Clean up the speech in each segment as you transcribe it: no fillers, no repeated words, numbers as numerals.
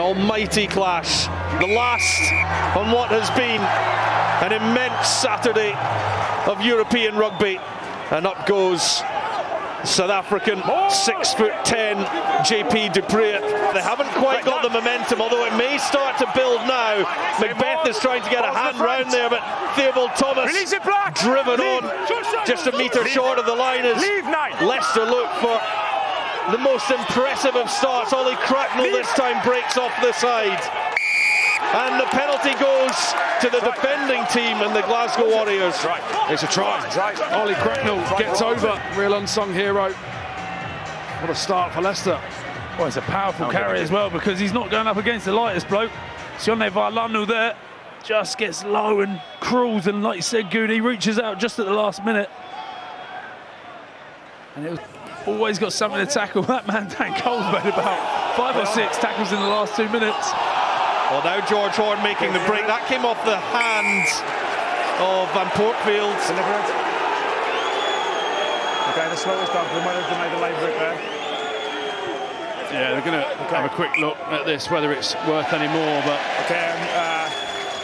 almighty clash. The last on what has been an immense Saturday of European rugby. And up goes South African 6'10" JP Dupree. They haven't quite got the momentum, although it may start to build now. Macbeth is trying to get a hand round there, but Theobald Thomas driven on just a metre short of the line as Leicester look for the most impressive of starts. Ollie Cracknell this time breaks off the side. And the penalty goes to the defending team and the Glasgow Warriors. It's a try. Ollie Cracknell gets over. Real unsung hero. What a start for Leicester. Well, it's a powerful carry as well, because he's not going up against the lightest bloke. Sione Vailanu there just gets low and crawls, and like you said, Goody reaches out just at the last minute. And it was always got something to tackle. That man Dan Cole's made about 5 or 6 tackles in the last 2 minutes. Well, now George Horn making the break. That came off the hand of Van Portfield. Okay, the slowest dog, they might have made a late break there. Yeah, they're going to have a quick look at this, whether it's worth any more, but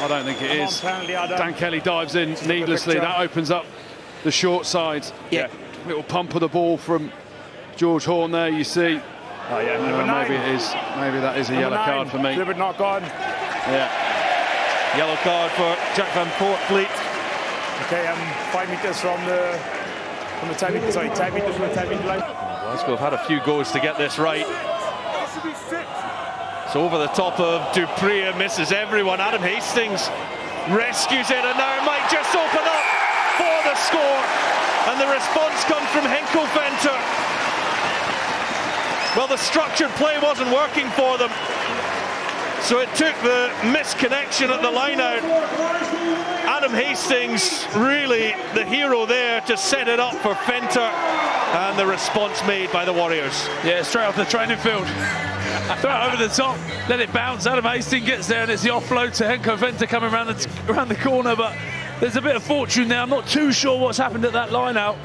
I don't think it is. Dan Kelly dives in needlessly. That opens up the short side. Yeah. Little pump of the ball from George Horn there, you see. Oh yeah, maybe it is. Maybe that is a yellow card for me. Delivered, not gone. Yeah. Yellow card for Jack Van Portfleet. Okay, 5 metres from the 10 metres. Sorry, 10 metres from the 10 metre line. Glasgow have had a few goes to get this right. So over the top of Dupree, misses everyone. Adam Hastings rescues it, and now it might just open up for the score. And the response comes from Henko Venter. Well, the structured play wasn't working for them, so it took the misconnection at the line-out. Adam Hastings, really the hero there to set it up for Venter, and the response made by the Warriors. Yeah, straight off the training field. Throw it over the top, let it bounce. Adam Hastings gets there, and it's the offload to Henko Venter coming around the corner, but there's a bit of fortune there. I'm not too sure what's happened at that line-out,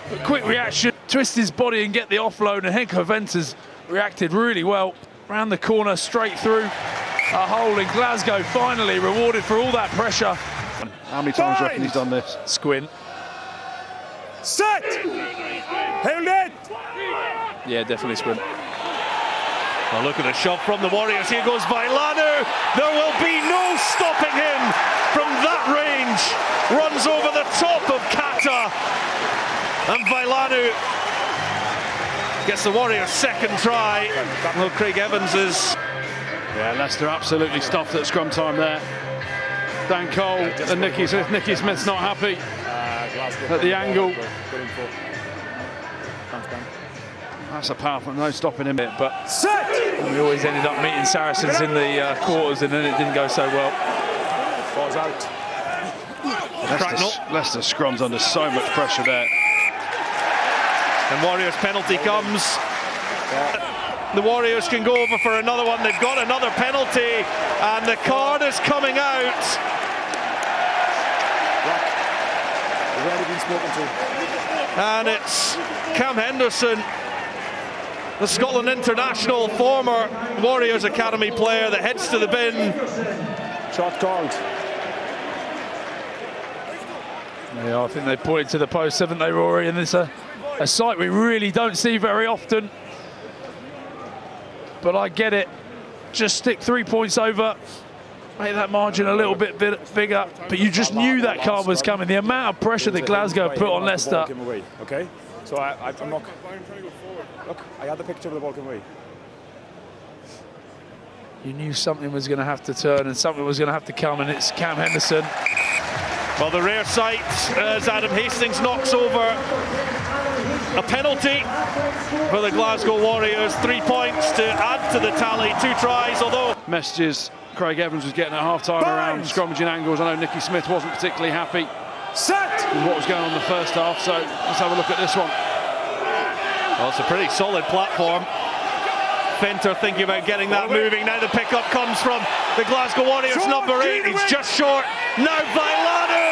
but quick reaction. Twist his body and get the offload, and Henko Venter's reacted really well. Round the corner, straight through a hole in Glasgow, finally rewarded for all that pressure. How many times do you reckon he's done this? Squint. Set! Hold it! Yeah, definitely Squint. Well, look at the shot from the Warriors. Here goes Vailanu. There will be no stopping him from that range. Runs over the top of Kata. And Vailanu gets the Warriors' second try. Well, Craig Evans is... Yeah, Leicester absolutely stuffed at scrum time there. Dan Cole and Nicky Smith. Nicky Smith's not happy at the angle. That's a powerful, no stopping him. But we always ended up meeting Saracens in the quarters, and then it didn't go so well. Ball's out. Leicester scrums under so much pressure there. And Warriors penalty comes. The Warriors can go over for another one. They've got another penalty, and the card is coming out. We've already been spoken to. And it's Cam Henderson, the Scotland international, former Warriors Academy player, that heads to the bin. Shot called. Yeah, I think they pointed to the post, haven't they, Rory? And it's a sight we really don't see very often. But I get it. Just stick 3 points over, make that margin a little bit bigger. But you just knew that card was coming. The amount of pressure that Glasgow put on Leicester. Okay, so I'm not. Look, I had the picture of the ball coming away. You knew something was going to have to turn and something was going to have to come, and it's Cam Henderson. Well, the rare sight as Adam Hastings knocks over a penalty for the Glasgow Warriors. 3 points to add to the tally, 2 tries, although... Messages Craig Evans was getting at half-time around scrummaging angles. I know Nicky Smith wasn't particularly happy with what was going on in the first half, so let's have a look at this one. Well, it's a pretty solid platform. Venter thinking about getting that moving. Now the pickup comes from the Glasgow Warriors, number 8. He's just short. Now Vailanu!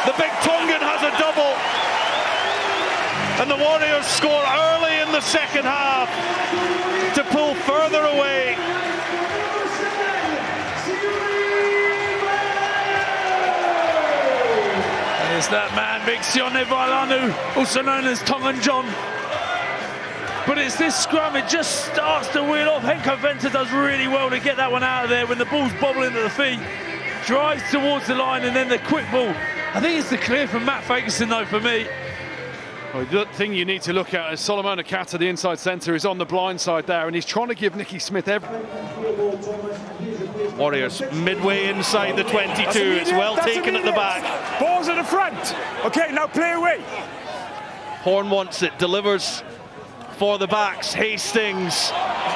The big Tongan has a double. And the Warriors score early in the second half to pull further away. It's that man, Mixione Vailanu, also known as Tongan John. But it's this scrum, it just starts to wheel off. Henko Venter does really well to get that one out of there when the ball's bobbling at the feet. Drives towards the line and then the quick ball. I think it's the clear from Matt Fagerson though for me. Well, the thing you need to look at is Solomon Akata, the inside centre, is on the blind side there and he's trying to give Nicky Smith every... Warriors midway inside the 22. It's well taken at the back. Ball's at the front. Okay, now play away. Horn wants it, delivers for the backs. Hastings,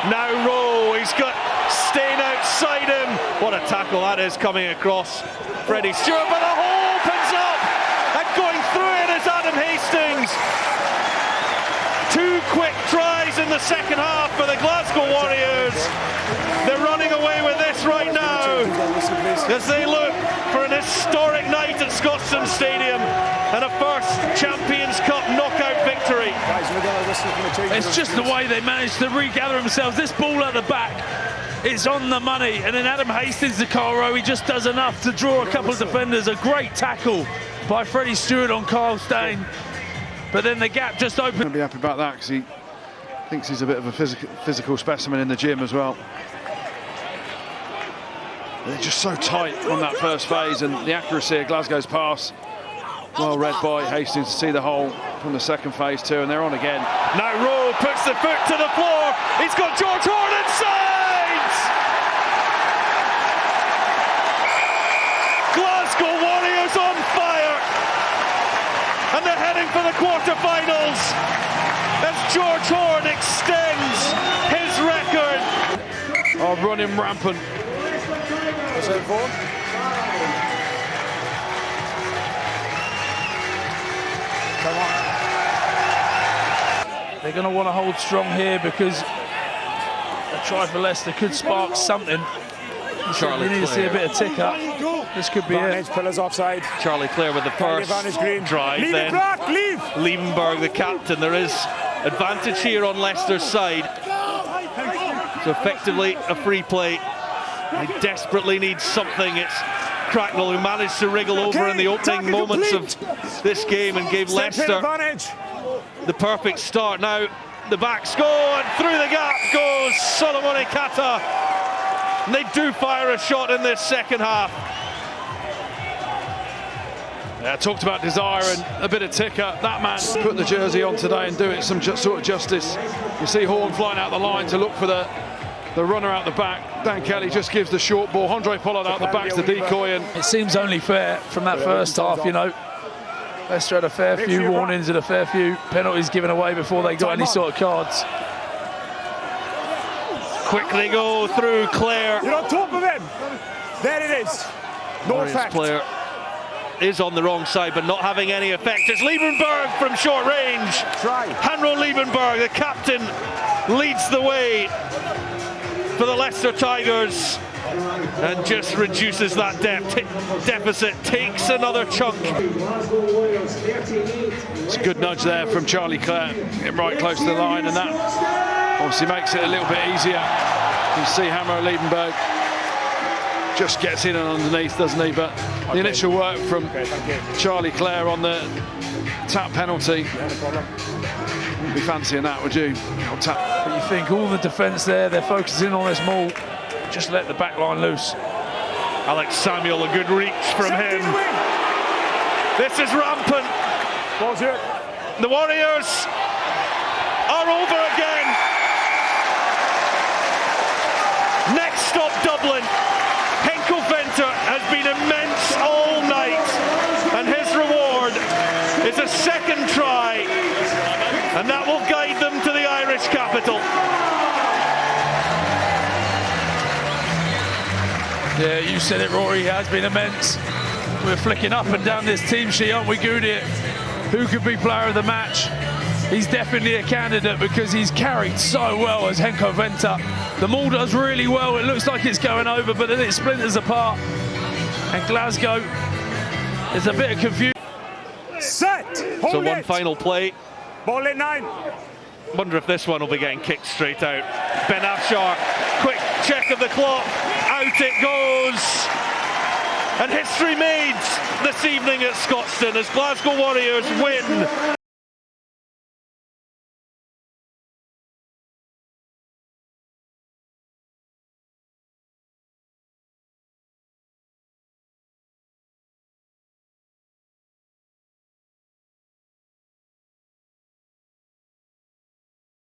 now Rowe. He's got Stein outside him. What a tackle that is coming across Freddie Stewart, but the hole opens up and going through it is Adam Hastings. 2 quick tries in the second half for the Glasgow Warriors. They're running away with this right now as they look for an historic night at Scotstoun Stadium and a first Champions Cup knockout victory. It's just the way they managed to regather themselves. This ball at the back, it's on the money, and then Adam Hastings, the Carl, he just does enough to draw a couple of defenders. A great tackle by Freddie Stewart on Carl Stein, but then the gap just opened. I'll be happy about that because he thinks he's a bit of a physical specimen in the gym as well. They're just so tight on that first phase, and the accuracy of Glasgow's pass, well read by Hastings to see the hole from the second phase too, and they're on again. Now Rowe puts the foot to the floor. He's got George Horn inside! Glasgow Warriors on fire! And they're heading for the quarterfinals as George Horn extends his record. Oh, running rampant. What's that for? Come on. They're going to want to hold strong here because a try for Leicester could spark something. We need to see a bit of tick up. This could be it. Pillars offside. Charlie Clare with the first drive. Leave then it back, leave! Liebenberg, the captain. There is advantage here on Leicester's side. So effectively a free play. They desperately need something. It's Cracknell who managed to wriggle over in the opening moments of this game and gave Leicester the perfect start. Now the backs go, and through the gap goes Solomon Akata. And they do fire a shot in this second half. Yeah, talked about desire and a bit of ticker. That man put the jersey on today and do it some sort of justice. You see Horn flying out the line to look for the runner out the back. Dan Kelly just gives the short ball. Andre Pollard out the back's the decoy, and it seems only fair from that first half, you know. Leicester had a fair few warnings and a fair few penalties given away before they got any sort of cards. Quickly go through Clare. You're on top of him. There it is. No effect. Player is on the wrong side, but not having any effect. It's Liebenberg from short range. Hanro Liebenberg, the captain, leads the way for the Leicester Tigers and just reduces that deficit, takes another chunk. It's a good nudge there from Charlie Clare, getting right close to the line, and that obviously makes it a little bit easier. You see Hanro Liebenberg just gets in and underneath, doesn't he? But the initial work from Charlie Clare on the tap penalty, wouldn't be fancying that, would you? But you think all the defence there, they're focusing on this maul, just let the back line loose. Alex Samuel, a good reach from him. This is rampant. The Warriors are over again. Next stop, Dublin. Henko Venter has been immense all night, and his reward is a second try, and that will guide them to the Irish capital. Yeah, you said it, Rory, he has been immense. We're flicking up and down this team sheet, aren't we, Goody? Who could be player of the match? He's definitely a candidate because he's carried so well as Henko Venter. The maul does really well. It looks like it's going over, but then it splinters apart. And Glasgow is a bit of confusion. Set! So one final play Ball in 9. Wonder if this one will be getting kicked straight out. Ben Afshar, quick check of the clock, out it goes. And history made this evening at Scotstoun as Glasgow Warriors win